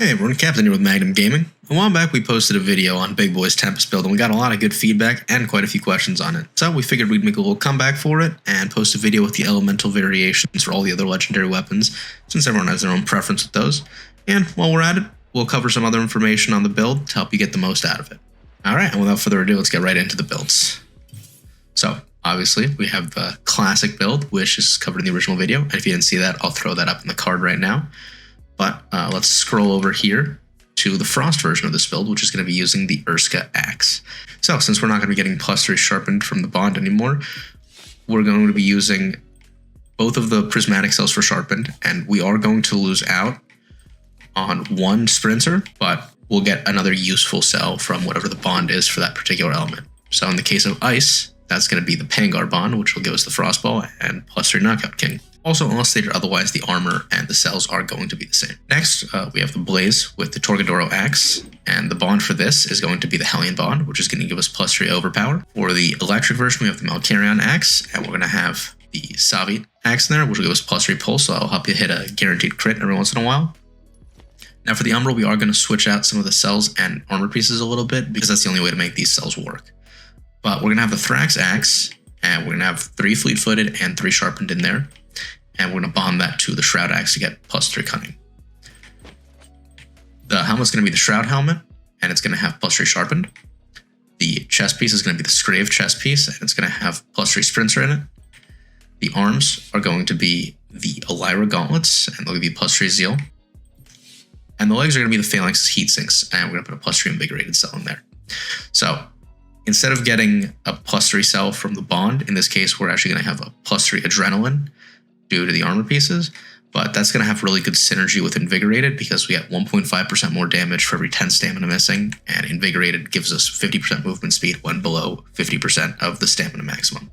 Hey everyone, Captain here with Magnum Gaming. A while back we posted a video on Big Boy's Tempest build and we got a lot of good feedback and quite a few questions on it. So we figured we'd make a little comeback for it and post a video with the elemental variations for all the other legendary weapons, since everyone has their own preference with those. And while we're at it, we'll cover some other information on the build to help you get the most out of it. Alright, and without further ado, let's get right into the builds. So, obviously, we have the classic build, which is covered in the original video, and if you didn't see that, I'll throw that up in the card right now. But let's scroll over here to the Frost version of this build, which is going to be using the Urska Axe. So since we're not going to be getting +3 sharpened from the bond anymore, we're going to be using both of the prismatic cells for sharpened, and we are going to lose out on one sprinter, but we'll get another useful cell from whatever the bond is for that particular element. So in the case of ice, that's going to be the Pangar bond, which will give us the Frostball and +3 Knockout King. Also, unless stated otherwise, the armor and the cells are going to be the same. Next, we have the Blaze with the Torgadoro Axe, and the bond for this is going to be the Hellion bond, which is going to give us +3 overpower. For the electric version, we have the Malkarion Axe, and we're going to have the Savit Axe in there, which will give us +3 pulse, so that'll help you hit a guaranteed crit every once in a while. Now for the Umbral, we are going to switch out some of the cells and armor pieces a little bit, because that's the only way to make these cells work. But we're going to have the Thrax Axe, and we're going to have 3 fleet-footed and 3 sharpened in there. And we're going to bond that to the Shroud Axe to get +3 cunning. The helmet's going to be the Shroud helmet, and it's going to have +3 sharpened. The chest piece is going to be the Scrave chest piece, and it's going to have +3 sprinter in it. The arms are going to be the Elira gauntlets, and they'll give you +3 zeal. And the legs are going to be the Phalanx heat sinks, and we're going to put a +3 invigorated cell in there. So instead of getting a +3 cell from the bond, in this case, we're actually going to have a +3 adrenaline due to the armor pieces, but that's going to have really good synergy with Invigorated because we get 1.5% more damage for every 10 stamina missing, and Invigorated gives us 50% movement speed when below 50% of the stamina maximum.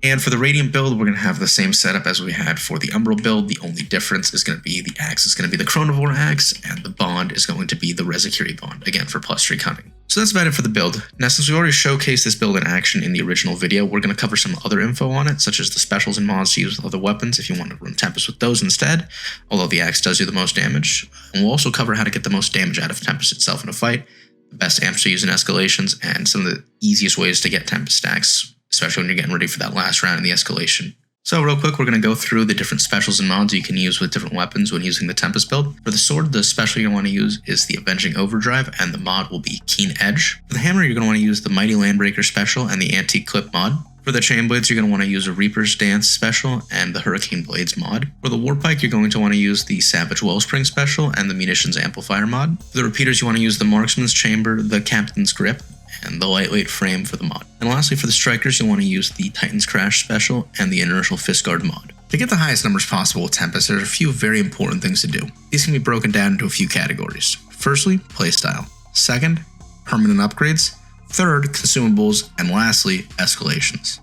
And for the Radiant build, we're going to have the same setup as we had for the Umbral build. The only difference is going to be the axe is going to be the Chronivore Axe, and the bond is going to be the Rezakiri bond, again for +3 cunning. So that's about it for the build. Now, since we already showcased this build in action in the original video, we're going to cover some other info on it, such as the specials and mods to use with other weapons if you want to run Tempest with those instead, although the axe does do the most damage. And we'll also cover how to get the most damage out of Tempest itself in a fight, the best amps to use in escalations, and some of the easiest ways to get Tempest stacks, especially when you're getting ready for that last round in the escalation. So real quick, we're going to go through the different specials and mods you can use with different weapons when using the Tempest build. For the sword, the special you're going to want to use is the Avenging Overdrive, and the mod will be Keen Edge. For the hammer, you're going to want to use the Mighty Landbreaker special and the Antique Clip mod. For the chain blades, you're going to want to use a Reaper's Dance special and the Hurricane Blades mod. For the Warpike, you're going to want to use the Savage Wellspring special and the Munitions Amplifier mod. For the repeaters, you want to use the Marksman's Chamber, the Captain's Grip, and the Lightweight Frame for the mod. And lastly, for the strikers, you'll want to use the Titan's Crash special and the Inertial Fistguard mod. To get the highest numbers possible with Tempest, there's a few very important things to do. These can be broken down into a few categories. Firstly, playstyle. Second, permanent upgrades. Third, consumables. And lastly, escalations.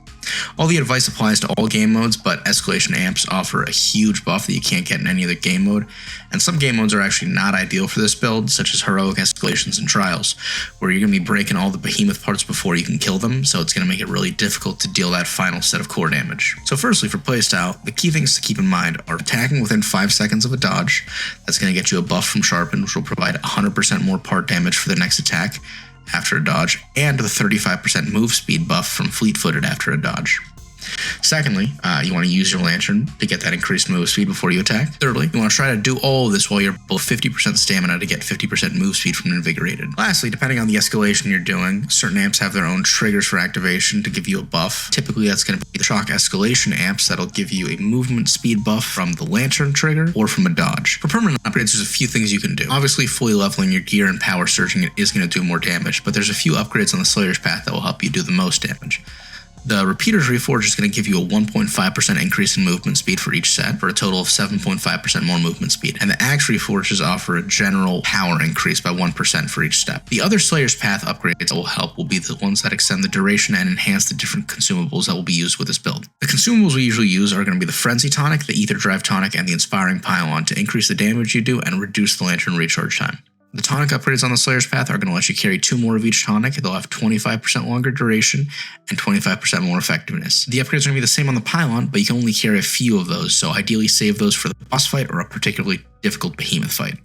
All the advice applies to all game modes, but escalation amps offer a huge buff that you can't get in any other game mode, and some game modes are actually not ideal for this build, such as heroic escalations and trials, where you're going to be breaking all the behemoth parts before you can kill them, so it's going to make it really difficult to deal that final set of core damage. So firstly, for playstyle, the key things to keep in mind are attacking within 5 seconds of a dodge. That's going to get you a buff from Sharpen, which will provide 100% more part damage for the next attack after a dodge, and the 35% move speed buff from fleet-footed after a dodge. Secondly, you want to use your Lantern to get that increased move speed before you attack. Thirdly, you want to try to do all of this while you're below 50% stamina to get 50% move speed from Invigorated. Lastly, depending on the escalation you're doing, certain amps have their own triggers for activation to give you a buff. Typically, that's going to be the Shock Escalation amps that'll give you a movement speed buff from the Lantern trigger or from a dodge. For permanent upgrades, there's a few things you can do. Obviously, fully leveling your gear and power surging is going to do more damage, but there's a few upgrades on the Slayer's Path that will help you do the most damage. The Repeater's Reforge is going to give you a 1.5% increase in movement speed for each set, for a total of 7.5% more movement speed. And the Axe Reforges offer a general power increase by 1% for each step. The other Slayer's Path upgrades that will help will be the ones that extend the duration and enhance the different consumables that will be used with this build. The consumables we usually use are going to be the Frenzy Tonic, the Ether Drive Tonic, and the Inspiring Pylon to increase the damage you do and reduce the Lantern recharge time. The tonic upgrades on the Slayer's Path are going to let you carry 2 more of each tonic. They'll have 25% longer duration and 25% more effectiveness. The upgrades are going to be the same on the Pylon, but you can only carry a few of those, so ideally save those for the boss fight or a particularly difficult behemoth fight.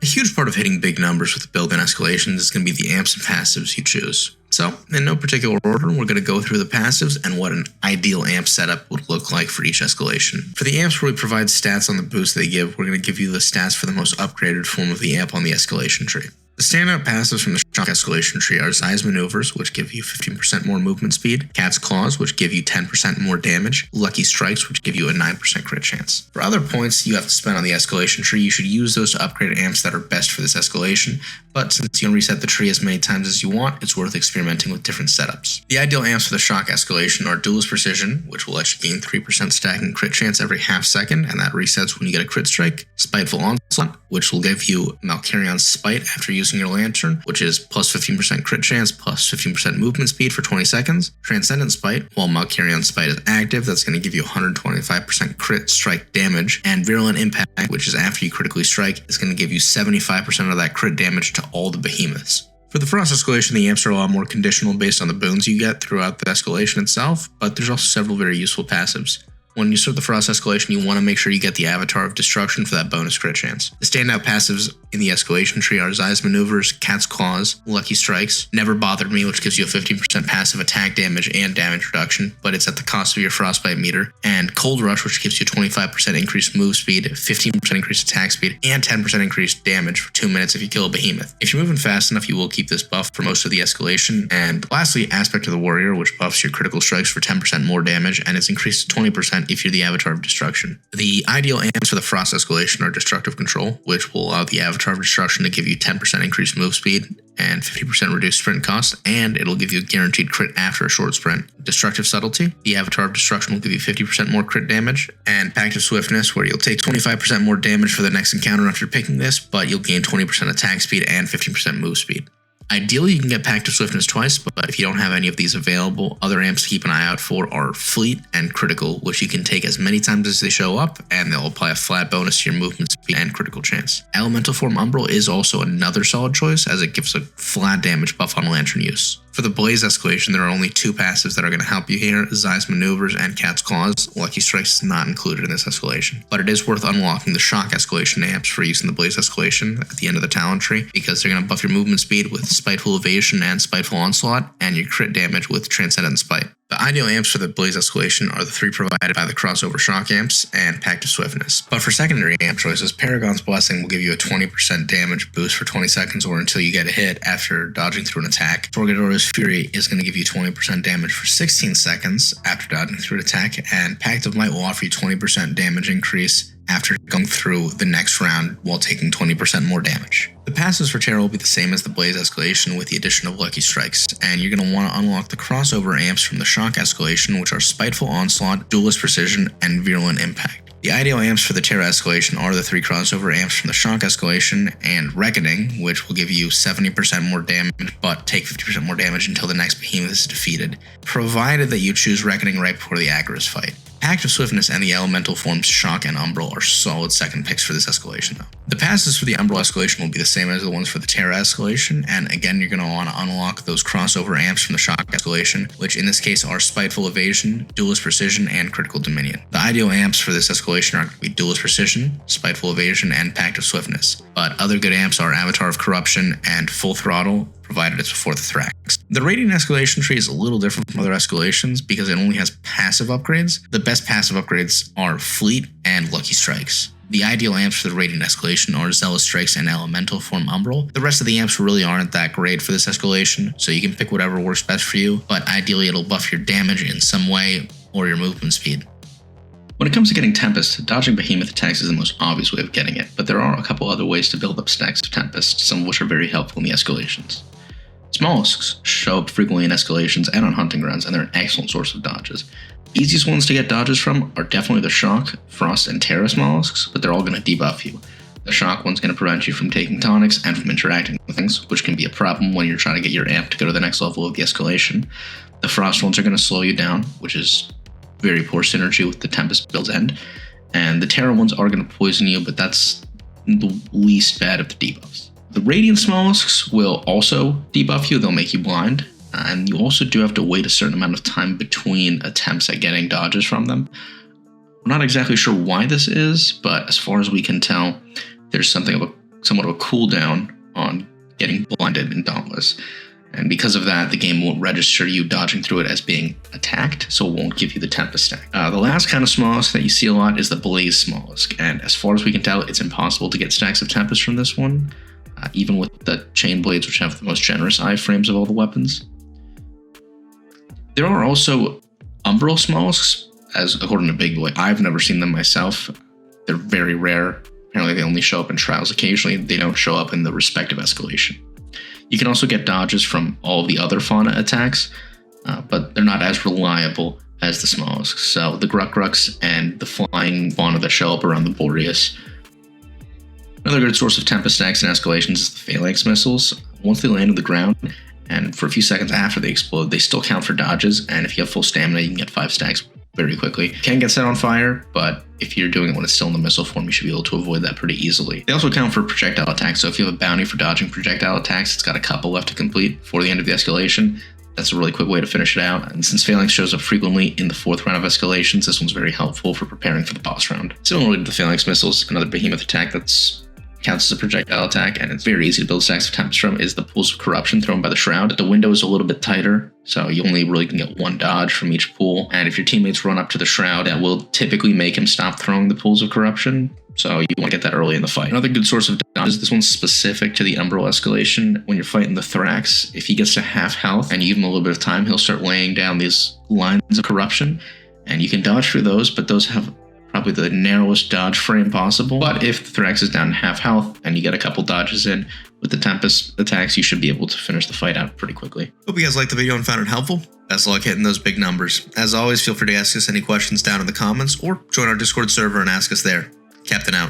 A huge part of hitting big numbers with the build and escalations is going to be the amps and passives you choose. So, in no particular order, we're going to go through the passives and what an ideal amp setup would look like for each escalation. For the amps where we provide stats on the boost they give, we're going to give you the stats for the most upgraded form of the amp on the escalation tree. The standout passives from the shock escalation tree are Zai's maneuvers, which give you 15% more movement speed, Cat's claws, which give you 10% more damage, Lucky strikes, which give you a 9% crit chance. For other points you have to spend on the escalation tree, you should use those to upgrade amps that are best for this escalation, but since you can reset the tree as many times as you want, it's worth experimenting with different setups. The ideal amps for the shock escalation are Duelist Precision, which will let you gain 3% stacking crit chance every half second, and that resets when you get a crit strike, Spiteful Onslaught, which will give you Malkarion's Spite after using your lantern, which is plus 15% crit chance, plus 15% movement speed for 20 seconds. Transcendent Spite, while Malkarion's Spite is active, that's going to give you 125% crit strike damage. And Virulent Impact, which is after you critically strike, is going to give you 75% of that crit damage to all the behemoths. For the Frost escalation, the amps are a lot more conditional based on the boons you get throughout the escalation itself, but there's also several very useful passives. When you start the Frost escalation, you want to make sure you get the Avatar of Destruction for that bonus crit chance. The standout passives in the escalation tree are Zai's maneuvers, Cat's claws, Lucky strikes, Never Bothered Me, which gives you a 15% passive attack damage and damage reduction, but it's at the cost of your frostbite meter, and Cold Rush, which gives you 25% increased move speed, 15% increased attack speed, and 10% increased damage for 2 minutes if you kill a behemoth. If you're moving fast enough, you will keep this buff for most of the escalation. And lastly, Aspect of the Warrior, which buffs your critical strikes for 10% more damage, and it's increased to 20% if you're the Avatar of Destruction. The ideal amps for the Frost escalation are Destructive Control, which will allow the Avatar of Destruction to give you 10% increased move speed and 50% reduced sprint cost, and it'll give you a guaranteed crit after a short sprint. Destructive Subtlety, the Avatar of Destruction will give you 50% more crit damage, and Pact of Swiftness, where you'll take 25% more damage for the next encounter after picking this, but you'll gain 20% attack speed and 15% move speed. Ideally, you can get Pact of Swiftness twice, but if you don't have any of these available, other amps to keep an eye out for are Fleet and Critical, which you can take as many times as they show up, and they'll apply a flat bonus to your movement speed and critical chance. Elemental Form Umbral is also another solid choice, as it gives a flat damage buff on Lantern use. For the Blaze escalation, there are only two passives that are going to help you here, Zai's maneuvers and Cat's claws. Lucky strikes is not included in this escalation, but it is worth unlocking the shock escalation amps for using the Blaze escalation at the end of the talent tree, because they're going to buff your movement speed with Spiteful Evasion and Spiteful Onslaught, and your crit damage with Transcendent Spite. The ideal amps for the Blaze escalation are the three provided by the crossover shock amps and Pact of Swiftness. But for secondary amp choices, Paragon's Blessing will give you a 20% damage boost for 20 seconds or until you get a hit after dodging through an attack. Torgador's Fury is going to give you 20% damage for 16 seconds after dodging through an attack, and Pact of Might will offer you 20% damage increase after going through the next round while taking 20% more damage. The passives for Terra will be the same as the Blaze escalation with the addition of Lucky Strikes, and you're going to want to unlock the crossover amps from the Shock escalation, which are Spiteful Onslaught, Duelist Precision, and Virulent Impact. The ideal amps for the Terra escalation are the three crossover amps from the Shock escalation and Reckoning, which will give you 70% more damage but take 50% more damage until the next behemoth is defeated, provided that you choose Reckoning right before the Agorist fight. Pact of Swiftness and the elemental forms Shock and Umbral are solid second picks for this escalation though. The passes for the Umbral escalation will be the same as the ones for the Terra escalation, and again you're going to want to unlock those crossover amps from the Shock escalation, which in this case are Spiteful Evasion, Duelist Precision, and Critical Dominion. The ideal amps for this escalation are going to be Duelist Precision, Spiteful Evasion, and Pact of Swiftness, but other good amps are Avatar of Corruption and Full Throttle, provided it's before the Thrax. The Radiant escalation tree is a little different from other escalations because it only has passive upgrades. The best passive upgrades are Fleet and Lucky Strikes. The ideal amps for the Radiant escalation are Zealous Strikes and Elemental Form Umbral. The rest of the amps really aren't that great for this escalation, so you can pick whatever works best for you, but ideally it'll buff your damage in some way or your movement speed. When it comes to getting Tempest, dodging behemoth attacks is the most obvious way of getting it, but there are a couple other ways to build up stacks of Tempest, some of which are very helpful in the escalations. Mollusks show up frequently in escalations and on hunting grounds, and they're an excellent source of dodges. The easiest ones to get dodges from are definitely the Shock, Frost, and Terra mollusks, but they're all going to debuff you. The Shock one's going to prevent you from taking tonics and from interacting with things, which can be a problem when you're trying to get your amp to go to the next level of the escalation. The Frost ones are going to slow you down, which is very poor synergy with the Tempest build's end. And the Terra ones are going to poison you, but that's the least bad of the debuffs. The Radiant mollusks will also debuff you, they'll make you blind, and you also do have to wait a certain amount of time between attempts at getting dodges from them. We're not exactly sure why this is, but as far as we can tell, there's something of a somewhat of a cooldown on getting blinded in Dauntless. And because of that, the game won't register you dodging through it as being attacked, so it won't give you the Tempest stack. The last kind of Smollusk that you see a lot is the Blaze Smollusk, and as far as we can tell, it's impossible to get stacks of Tempest from this one, even with the Chain Blades, which have the most generous iframes of all the weapons. There are also Umbral Smollusks, as according to Big Boy. I've never seen them myself. They're very rare. Apparently they only show up in trials occasionally. They don't show up in the respective escalation. You can also get dodges from all the other fauna attacks, but they're not as reliable as the Smollusks. So the Gruk-Gruks and the flying fauna that show up around the Boreas. Another good source of Tempest stacks and escalations is the Phalanx missiles. Once they land on the ground, and for a few seconds after they explode, they still count for dodges, and if you have full stamina, you can get 5 stacks very quickly. Can get set on fire, but if you're doing it when it's still in the missile form, you should be able to avoid that pretty easily. They also count for projectile attacks, so if you have a bounty for dodging projectile attacks, it's got a couple left to complete before the end of the escalation. That's a really quick way to finish it out, and since Phalanx shows up frequently in the 4th round of escalations, this one's very helpful for preparing for the boss round. Similarly to the Phalanx missiles, another behemoth attack that's counts as a projectile attack, and it's very easy to build stacks of Tempest from, is the Pools of Corruption thrown by the Shroud. The window is a little bit tighter, so you only really can get 1 dodge from each pool, and if your teammates run up to the Shroud, that will typically make him stop throwing the Pools of Corruption, so you want to get that early in the fight. Another good source of dodges, this one's specific to the Umbral escalation. When you're fighting the Thrax, if he gets to half health and you give him a little bit of time, he'll start laying down these lines of corruption, and you can dodge through those, but those have probably the narrowest dodge frame possible. But if the Thrax is down to half health and you get a couple dodges in with the Tempest attacks, you should be able to finish the fight out pretty quickly. Hope you guys liked the video and found it helpful. Best of luck hitting those big numbers. As always, feel free to ask us any questions down in the comments or join our Discord server and ask us there. Captain out.